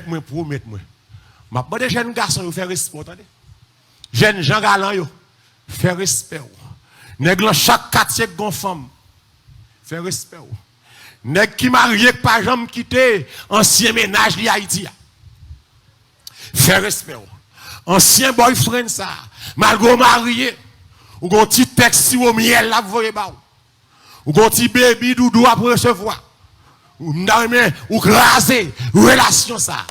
moi, promettre moi. Ma pas des jeunes garçons yo faire respect, attendez. Jeunes gens galants yo faire respect. Nèg dans chaque quartier gon femme faire respect. Nèg qui marié pas jamais quitter ancien ménage li Haïti. Faire respect. Ancien boyfriend ça, malgré marié, ou gon petit texte au miel là voyez ba. Ou gon petit baby doudou à recevoir. Ou m'dame ou craser relation ça.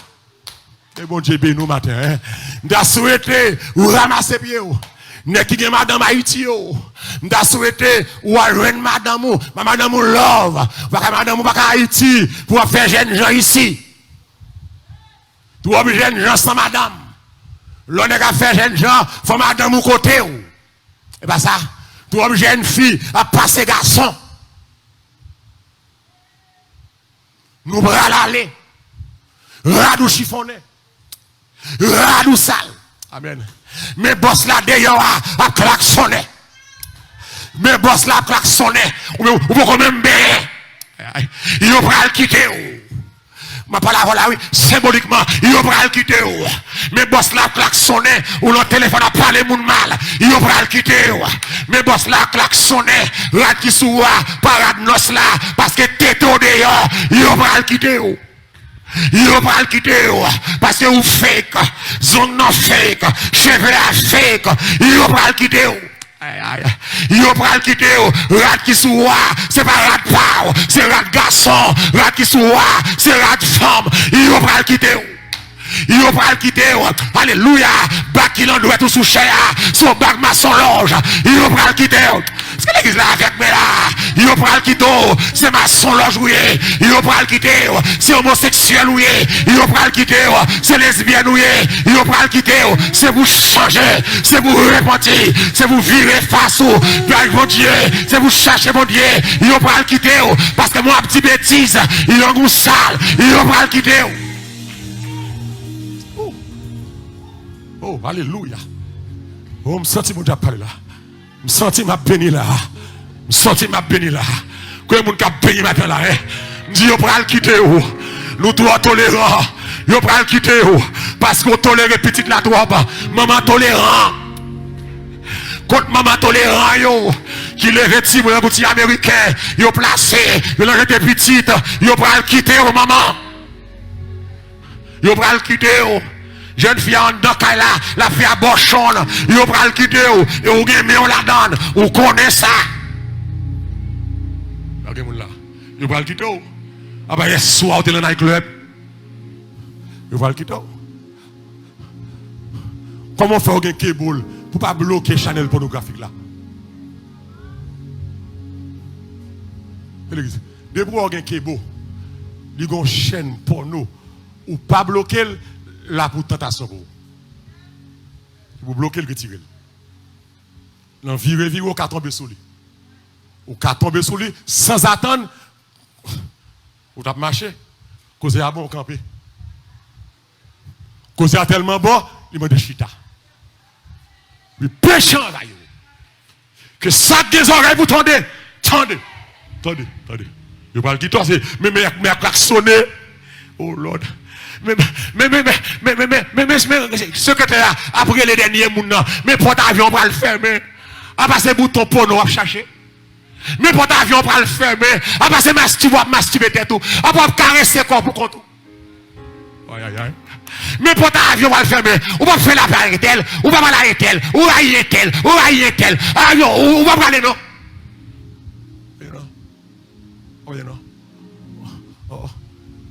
Et bon Dieu béni nous matin hein. M'da souhaité ou ramasser pied ou. Nèg qui gen madame Haïti ou. M'da souhaité ou joindre madame ou, madame ou love, pas madame ou pas Haïti pour faire jeune gens ici. Tout jeune gens sans madame. L'on est qu'à faire jeune gens, faut madame ou côté ou. Et pas ça. Tout jeune fille à passer garçon. Nous bras l'aller. Radou chiffonné. Radou sale. Amen. Mais boss là d'ailleurs a klaxonné. Mais boss là a klaxonné. Ou quand même bien. Il va le quitter. Ma parole là oui, symboliquement, il va le quitter. Mais boss là klaxonné. Ou le téléphone a parlé moun mal. Il va le quitter. Mais boss là klaxonné. Rad qui sous parade nos là. Parce que této d'ailleurs, il va le quitter. Il va pas le quitter parce que vous fake, zone non fake, cheveux fake, il va pas le quitter. Il va pas le quitter. Rat qui soua, c'est pas rat pau, c'est rat garçon, rat qui soua, c'est rat femme, il va pas le quitter. Il va pas le quitter. Alléluia. Bac qui l'en doit tout sous cher. Son bac maçon loge. Il va pas le quitter. C'est l'église là avec moi là. Il va pas le quitter. C'est maçon loge oui. Il va pas le quitter. C'est homosexuel oui. Il va pas le quitter. C'est lesbienne oui. Il va pas le quitter. C'est vous changer. C'est vous repentir. C'est vous virer face au mon Dieu. C'est vous chercher mon Dieu. Il va pas le quitter. Parce que moi petit bêtise. Il a un goût sale. Il va pas le quitter. Oh, alléluia. Oh, me senti mon Dieu parler là. Me senti m'a béni là. Me senti m'a béni là. Que mon cap béni matin là, hein. Me dit, on va le quitter ou. Nous doit tolérants. On va le quitter ou. Parce qu'on tolère petite la droite. Maman tolérant. Contre maman tolérant yo. Qui les retire pour un petit américain. Yo placé. Yo l'en rete petite. Yo va le quitter ou maman. Yo va le quitter ou. Jeune fille en dedans, la fille à Bochon, il va le quitter, et vous gagnez, on la donne, vous connaissez ça. Il va le quitter. Ah ben, il soir, tu es dans le club. Il va le quitter. Comment faire un câble pour ne pas bloquer la Chanel pornographique là? Depuis qu'on a un câble, il y a une chaîne porno, ou pas bloquer là pour tentation pour bloquer le retirer. L'en virer au cas tomber sur lui. Au cas tomber sur lui sans attendre. Ou t'as marché. Cause à bon camper. Cause à tellement bon, il m'a de chita. Mais péchant là. Que ça des oreilles vous tendez. Tendez. Je parle qui toi c'est mais klaxonner. Oh Lord. Mais secrétaire après les derniers mounons mais porte-avions va le fermer à passer bouton pour nous chercher mais porte-avions va le fermer à passer masturber tête tout à pas caresser corps pour compte mais porte-avions va le fermer on va faire la paire tel on va la tel on va y tel on va parler non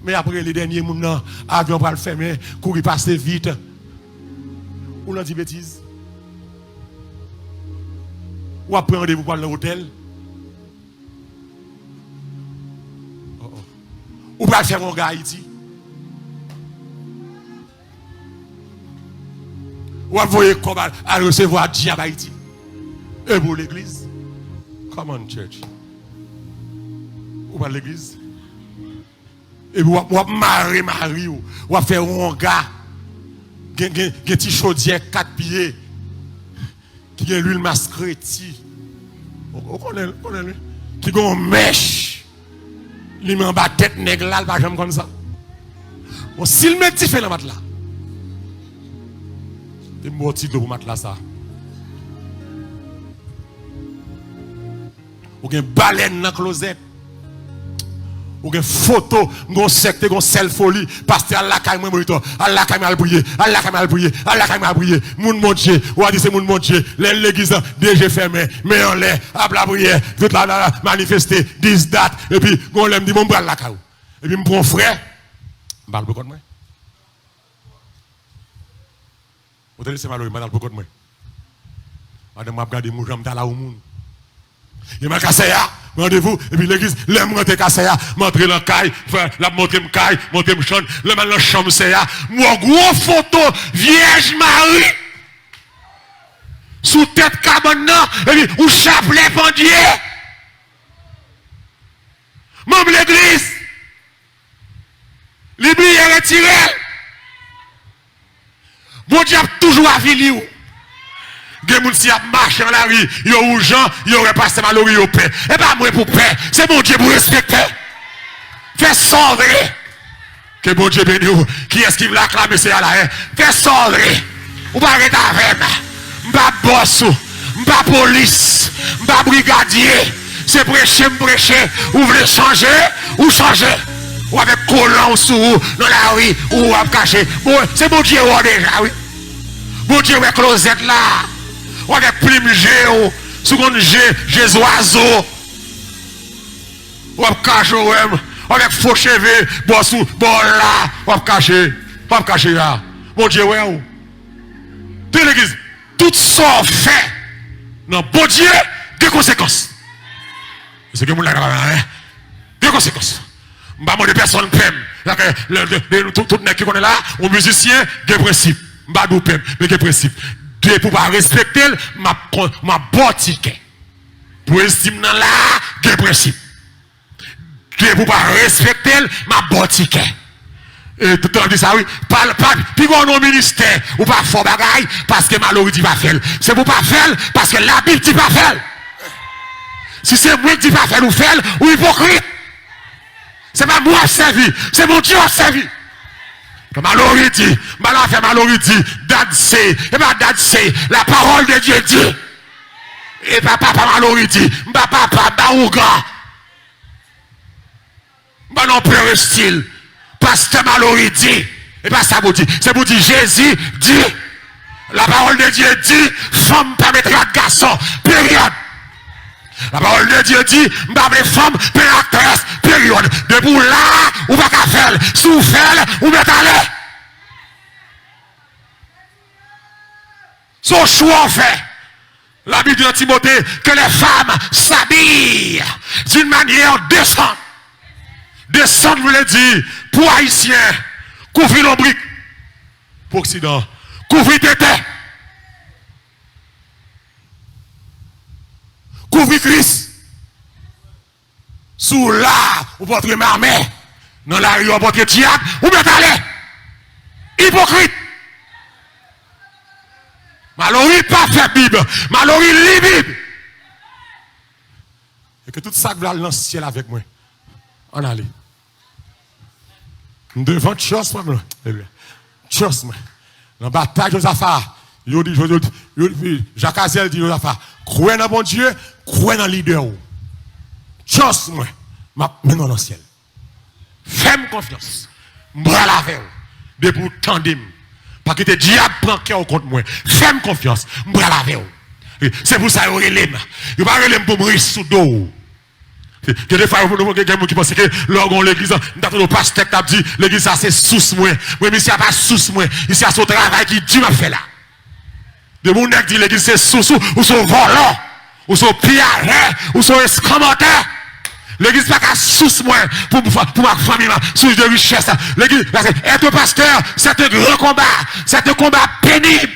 mais après les derniers mounons, avion va le fermer, courir passer vite. Ou l'on dit bêtise. Ou après rendez-vous pour l'hôtel. Ou va le faire en gars Haïti. Ou envoyer comme à recevoir Dieu à Haïti. Et pour l'église. Come on, church. Ou pas l'église. Et vous marier, ou faire un gars, qui a un petit chaudière 4 pieds, qui a l'huile mascreti, qui a une mèche, il m'a en bas tête nègre là, pas jamais comme ça. Bon, s'il me dit fait dans matelas. C'est mon petit pour matelas ça. Ou une baleine dans la closet. Ou une photo, une secte, une sel folie. Pasteur Allah kay moi monito. Allah kay mal prier. Allah kay mal prier. Allah kay mal prier. Moun mon Dieu. Ou a dit c'est moun mon Dieu. L'église déjà fermé. Mais on l'air à la prière. Tout la manifester. This that. Et puis on l'aime dit mon bras la kay. Et puis me prend frère. M'parle beaucoup de moi. Vous te laissez malheureux, m'parle beaucoup de moi. Madame m'a regardé mon jambe là au monde. Il m'a cassé là, rendez-vous, et puis l'église, l'aime rentrer cassé là, m'entrer dans la caille, la montrer me caille, montrer me chante, le mal dans la chambre c'est là, moi gros photo, Vierge Marie, sous tête cabane, et puis, ou chapelet pendier, membre l'église, les billets retirés, bon Dieu toujours à Vili. Des gens qui marchent dans la rue, ils ont gens, ils auraient passé malheureux, ils ont paix. Et pas moi pour paix, c'est mon Dieu pour respecter. Fais sauver. Que bon Dieu bénisse. Qui est-ce qui veut acclamer c'est à la haine? Fais sauver. Ou pas arrêter avec moi. Je ne suis pas boss, je ne suis pas police, je ne suis pas brigadier. C'est prêcher, ou voulez changer, ou changer. Ou avec collant sous dans la rue, ou à cacher. C'est mon Dieu déjà, oui. Mon Dieu, avec closette là. Ou avec plume géo, seconde G, oiseau. Ou avec caché, ou avec faux cheveux, bon sous, bon là, ou avec caché là. Mon Dieu, ouais, ou. De l'église, tout ça fait, non, bon Dieu, des conséquences. C'est que mon là, des conséquences. Bah, moi, des personnes pèment. Tout le monde qui est là, un musicien, des principes. Bah, nous pèmes, mais des principes. Dieu pour pas respecter ma bon ticket. Pour estimer là, des principes. Dieu pour pas respecter ma bon ticket. Et tout le monde dit ça, oui. Puis on au ministère, ou pas fort bagaille, parce que malheureux dit pas faire. C'est pour pas faire, parce que la Bible dit pas faire. Si c'est moi qui dis pas faire ou faire, ou hypocrite. C'est pas moi qui servi, c'est mon Dieu qui servi. Malheureux dit, malheureux dit, dad c'est, et pas dad c'est, la parole de Dieu dit. Et papa malheureux dit, papa baouga. Non père style, pasteur malheureux dit, et pas ça vous dit, c'est pour dire Jésus dit, la parole de Dieu dit, femme permettra de garçon, période. La parole de Dieu dit, m'bable femme, pénétratrice, période. Debout là, ou pas qu'à faire, sous faire, ou mettre à l'air. Son choix fait. La Bible dit dans Timothée que les femmes s'habillent d'une manière décente. Décente voulait dire, pour Haïtiens, couvrir l'ombrique. Pour Occident, couvrir tes têtes. Couvrir Christ. Sous là, ou votre armée. Dans la rue, ou votre diable, ou bien aller. Hypocrite. Malheureux pas fait Bible. Malheureux lit Bible. Et que tout ça va dans le ciel avec moi. On allait. Devant Tchos, moi. Tchos, moi. Dans la bataille de Josaphat. Jacques Azel dit Josaphat. Croyez dans mon Dieu, croyez dans le leader. Tchos, moi. Maintenant dans le ciel. Fais-moi confiance. Bras la veille. Depuis tandem. Parce que le diable prend cœur contre moi. Fais-moi confiance. Bras la veille. C'est pour ça que je relève. Je ne vais pas relève pour mourir sous dos. Que des fois, il y a des gens qui pensent que l'orgon l'église, le pasteur qui a dit l'église, c'est sous moi. Oui, mais ici, il n'y a pas sous moi. Ici, il y a ce travail qui Dieu m'a fait là. De mon qui dit l'église, c'est sous, ou son volant, ou son pillard, ou son escamoteur. L'église n'est pas sous moi pour ma famille, sous de richesse. L'église, être pasteur, c'est un grand combat. C'est un combat pénible.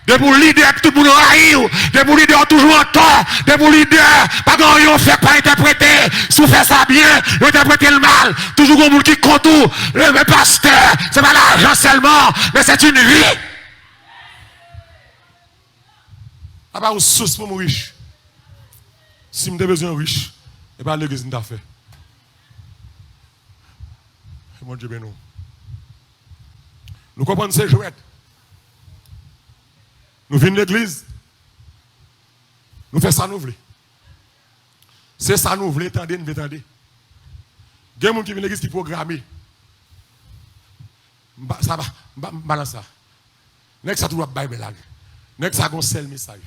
De pour leader, tout le monde haït. De pour leader, toujours en tort. De pour leader, pas grand yon fait pas interpréter. Si vous faites ça bien, vous interprétez le mal. Toujours un monde qui contourne. Le pasteur, c'est pas l'argent seulement, mais c'est une vie. Ah bah, vous sous pour mon riche. Si vous avez besoin de riche, et bien l'église n'a fait. Mon Dieu béni. Nous comprenons ces jouets. Nous venons de l'église. Nous faisons ça nous voulons. C'est ça nous voulons, attendez, nous attendez. Il y a des gens qui viennent de l'église qui programment. Ça va, balance ça. N'est-ce que ça tout va blague. N'est-ce que ça a un seul message.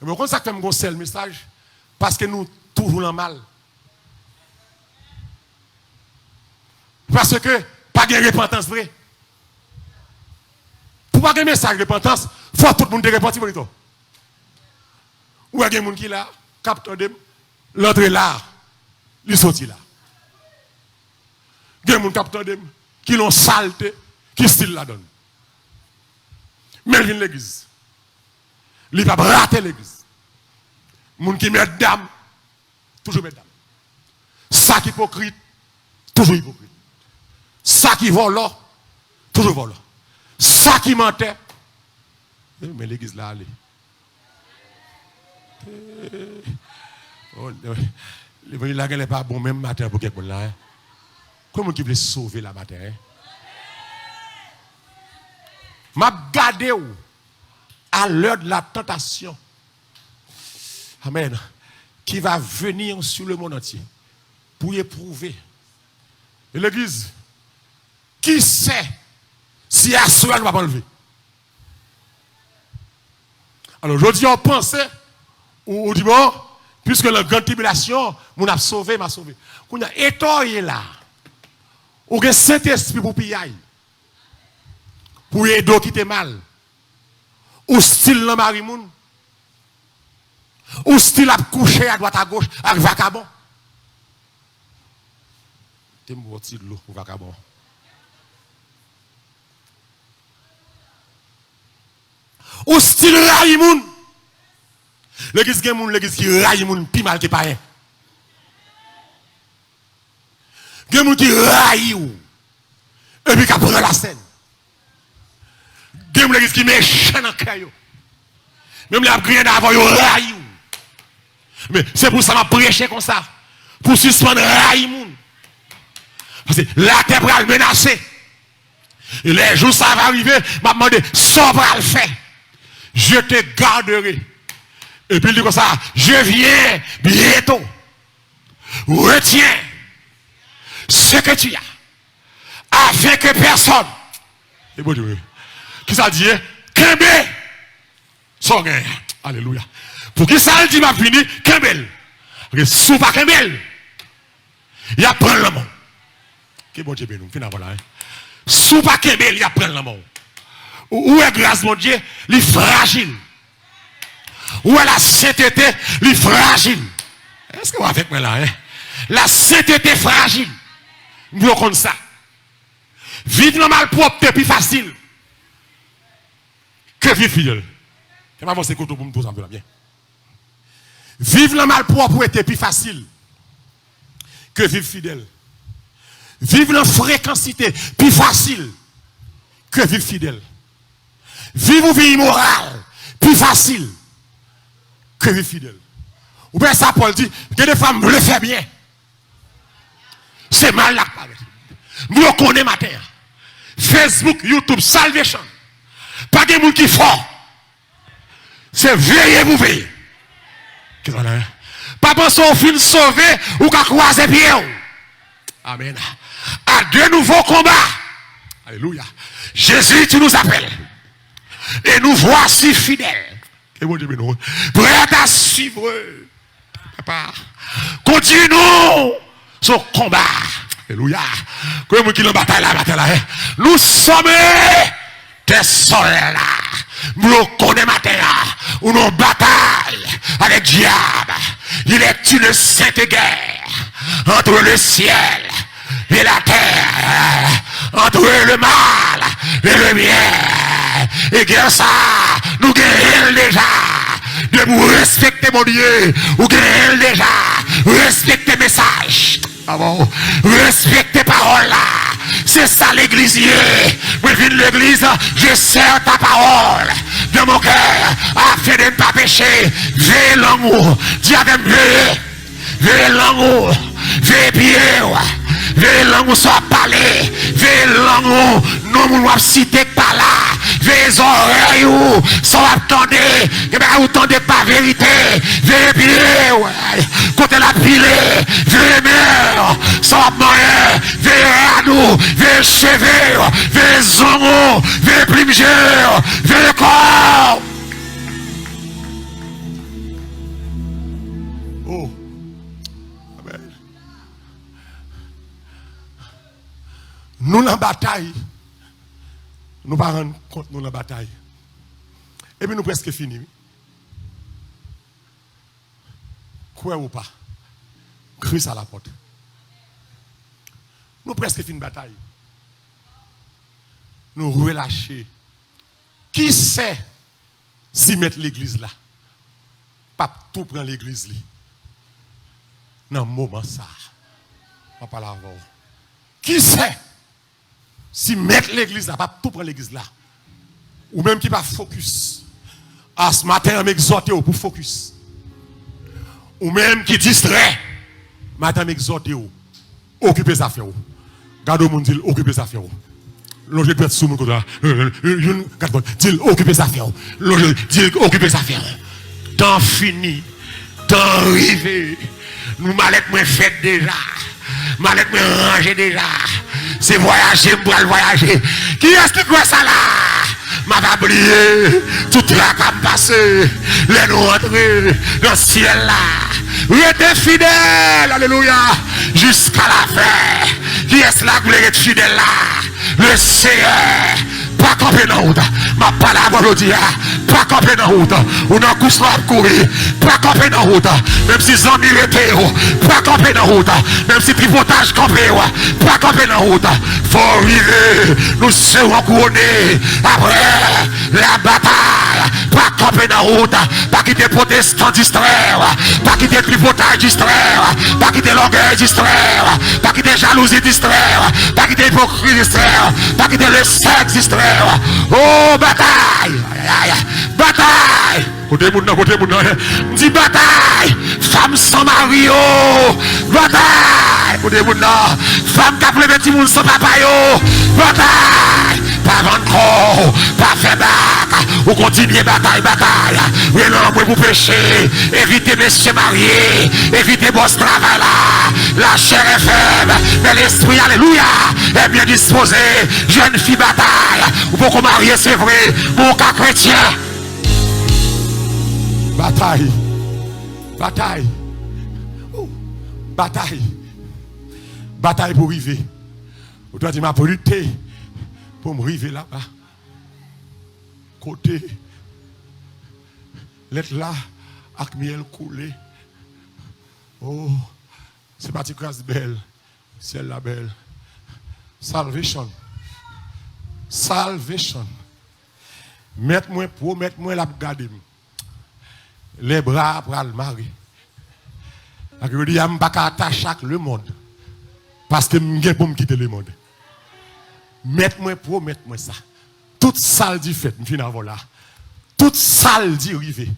Mais quand ça fait un seul message, parce que nous toujours dans mal. Parce que pas de repentance vrai. Pour pas de message de repentance, il faut que tout le monde te repentir pour toi. Ou il y a des gens qui là, captent l'entrée là, ils sortent là. Il y a des gens qui l'ont saleté, qui style la donne. Mais il vient l'église. Il va rater l'église. Les gens qui mettent dame, toujours mettent dame. Ça qui est hypocrite, toujours hypocrite. Ça qui vole, toujours vole. Ça qui mentait, mais l'église là, allez. L'évangile là, n'est pas bon même matin pour quelqu'un là. Comment qui veut sauver la matin? M'a gardé à l'heure de la tentation. Amen. Qui va venir sur le monde entier pour éprouver. Et l'église, qui sait si à cela ne va pas enlever? Alors aujourd'hui, on pensait, on dit bon, puisque la grande tribulation, on a sauvé, m'a sauvé. On a étoilé là. On a Saint-Esprit pour piller. Pour aider qui était mal. Ou style dans Marimoun. Ou style à coucher à droite à gauche avec vagabond. T'es morti de l'eau pour vagabond. Ou style Raïmoun. L'église qui Raïmoun, plus mal que pas rien. Il y a des gens qui raillent et puis qui prennent la scène. Il y a des gens qui méchent dans le cœur. Même les gens avant, ils raillent. Mais c'est pour ça que je prêche comme ça. Pour suspendre raillent. Parce que la terre va le menacer. Et les jours ça va arriver, je vais demander, ça va le faire. Je te garderai. Et puis il dit comme ça, je viens bientôt. Retiens ce que tu as, afin que personne, et bon Dieu, qui ça dit, Kembe, son gain, alléluia. Pour qui ça dit, m'a fini, Kembe, sous pas Kembe, il y a prendre le monde. Qui bon Dieu, nous, finalement là, sous pas Kembe, il y a prendre le monde. Où est grâce, mon Dieu, il est fragile. Où est la sainteté, il est fragile. Est-ce que vous avec moi là, hein? La sainteté fragile. Nous comme ça. Vivre le mal propre, c'est plus facile que vivre fidèle. Je vais avancer pour me poser un peu là bien. Vivre le mal propre est plus facile que vivre fidèle. Vivre la fréquencité plus facile que vivre fidèle. Vivre une vie immorale plus facile que vivre fidèle. Ou bien ça, Paul dit, que des femmes le font bien. C'est mal là. Nous connaissons matin. Facebook, YouTube, Salvation. Pas de gens qui font. C'est veiller pour veiller. Pas penser au film sauvé ou qu'à croiser pied. Amen. À de nouveaux combats. Alléluia. Jésus, tu nous appelles. Et nous voici fidèles. Et bon Dieu, nous prêts à suivre. Papa. Continuons son combat. Alléluia. Comme qui l'ont bataille là. Nous sommes des soldats. Nous connaissons matin où nous bataille avec le diable. Il est une sainte guerre entre le ciel et la terre, entre le mal et le bien. Et guerre ça, nous gagnons déjà. De vous respecter mon Dieu, vous gagnez déjà. Respectez le message. Ah bon? Respectez parole là. C'est ça l'église. Moi je viens de l'église, je sers ta parole de mon cœur afin de ne pas pécher. Veillez l'amour. Dis avec veillez l'amour. Veillez pied. veille langue soit parler, veille langue non moun wap citer par là, veille oreilles ou sont attendez, et ben ou tendez pas vérité, veille pied, côté la pile, veille mère, sont moyen, veille à nous, veille cheveux, veille zongo, veille primgeur, veille corps. Oh. Amen. Nous dans la bataille, nous ne pas rendre compte nous dans la bataille. Et puis nous presque fini. Quoi ou pas? Christ à la porte. Nous presque fini la bataille. Nous relâcher. Qui sait si mettre l'église là? Pas tout prendre l'église là. Dans le moment ça. On parle avant. Qui sait si mettre l'église là, pas tout prendre l'église là. Ou même qui va focus. À ce matin, on m'exhorte pour focus. Ou même qui distrait. Matin, m'exhorte occuper sa affaire. Gardez mon dit occuper sa affaire. L'autre peut être sous mon côté. Dit occuper sa affaire. L'autre dit occuper sa affaire. Temps fini. Temps arrivé. Nous malek moins fait déjà. Malek moins rangé déjà. C'est voyager, moi le voyager. Qui est-ce qui croit ça là? M'a pas oublié. Tout là comme passé. Les nous rentrer dans le ciel là. Restez fidèles. Alléluia. Jusqu'à la fin. Qui est-ce là qui voulait être fidèle là? Le Seigneur. Pas camper dans la route. Ma parole avant aujourd'hui. Pas camper dans la route. Ou dans course à courir. Pas camper dans la route. Même si zombies étaient. Pas camper dans la route. Même si tripotage campé. Pas camper dans la route. Faut arriver. Nous serons couronnés. Après la bataille. Pas camper dans la route. Pas quitter protestants distraire. Pas quitter tripotage distraire. Pas quitter l'orgueil distraire. Pas quitter jalousie distraire. Pas quitter hypocrisie distraire. Pas quitter le sexe distraire. Oh, bataille! Bataille! Côté moun nan, dit bataille! Femme sans mari, oh! Bataille! Côté moun nan, femme qui a plein petit moun sans papa, yo! Bataille! Pas vendre corps, pas faire bac, ou continuer bataille. Oui, non, pour pécher, évitez messieurs mariés, évitez boss travail là, la chair est faible, mais l'esprit, alléluia, est bien disposé, jeune fille bataille, ou pour qu'on marie, c'est vrai, mon cas chrétien. Bataille, bataille pour arriver. Ou toi, tu m'as pollué. Pour me arriver là-bas, côté, l'être là, avec miel coulé. Oh, c'est parti grâce belle, ciel la belle. Salvation. Mettez-moi la garder. Les bras pour le mari. Je dis, je ne peux pas attacher le monde. Parce que je ne peux pas quitter le monde. Mettez-moi ça. Toute salle dit fait, je finis avant là. Toute salle dit arrivé.